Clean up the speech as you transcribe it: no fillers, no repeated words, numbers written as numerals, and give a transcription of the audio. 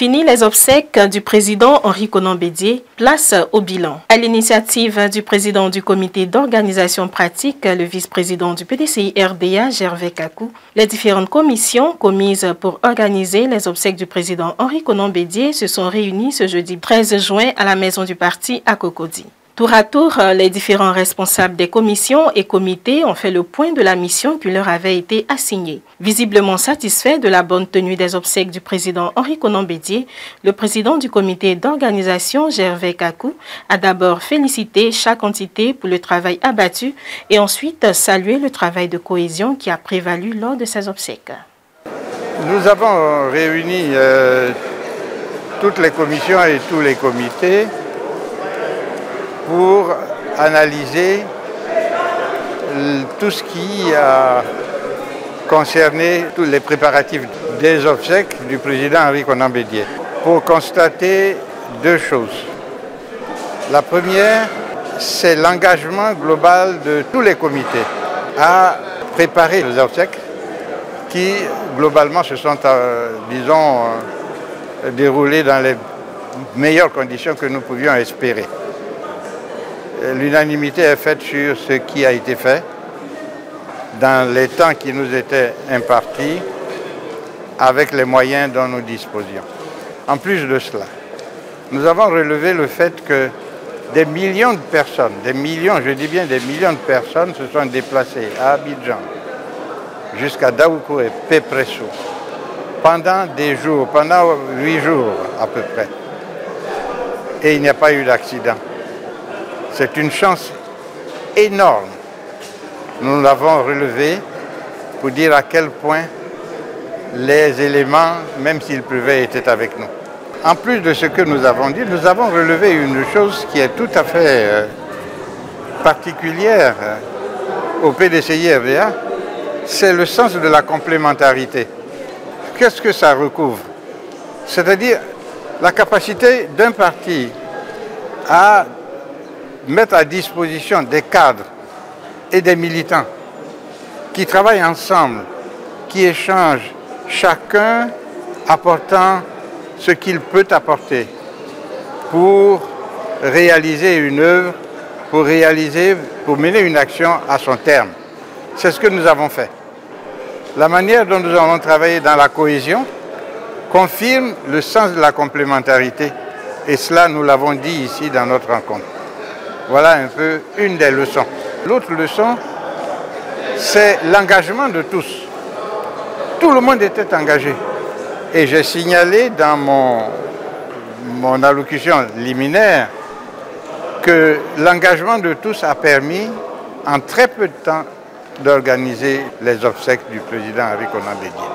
Fini les obsèques du président Henri Konan Bédié, place au bilan. À l'initiative du président du comité d'organisation pratique, le vice-président du PDCI-RDA, Gervais Kakou, les différentes commissions commises pour organiser les obsèques du président Henri Konan Bédié se sont réunies ce jeudi 13 juin à la maison du parti à Cocody. Tour à tour, les différents responsables des commissions et comités ont fait le point de la mission qui leur avait été assignée. Visiblement satisfait de la bonne tenue des obsèques du président Henri Konan Bédié, le président du comité d'organisation, Gervais Kakou, a d'abord félicité chaque entité pour le travail abattu et ensuite salué le travail de cohésion qui a prévalu lors de ces obsèques. Nous avons réuni toutes les commissions et tous les comités pour analyser tout ce qui a concerné tous les préparatifs des obsèques du président Henri Konan Bédié, pour constater deux choses. La première, c'est l'engagement global de tous les comités à préparer les obsèques qui, globalement, se sont, déroulées dans les meilleures conditions que nous pouvions espérer. L'unanimité est faite sur ce qui a été fait dans les temps qui nous étaient impartis avec les moyens dont nous disposions. En plus de cela, nous avons relevé le fait que des millions de personnes, des millions, je dis bien des millions de personnes se sont déplacées à Abidjan jusqu'à Daoukou et Pépresso pendant des jours, pendant 8 jours à peu près. Et il n'y a pas eu d'accident. C'est une chance énorme. Nous l'avons relevé pour dire à quel point les éléments, même s'il pleuvait, étaient avec nous. En plus de ce que nous avons dit, nous avons relevé une chose qui est tout à fait particulière au PDCI-RDA, c'est le sens de la complémentarité. Qu'est-ce que ça recouvre? C'est-à-dire la capacité d'un parti à mettre à disposition des cadres et des militants qui travaillent ensemble, qui échangent, chacun apportant ce qu'il peut apporter pour réaliser une œuvre, pour mener une action à son terme. C'est ce que nous avons fait. La manière dont nous avons travaillé dans la cohésion confirme le sens de la complémentarité. Et cela, nous l'avons dit ici dans notre rencontre. Voilà un peu une des leçons. L'autre leçon, c'est l'engagement de tous. Tout le monde était engagé. Et j'ai signalé dans mon allocution liminaire que l'engagement de tous a permis, en très peu de temps, d'organiser les obsèques du président Henri Konan Bédié.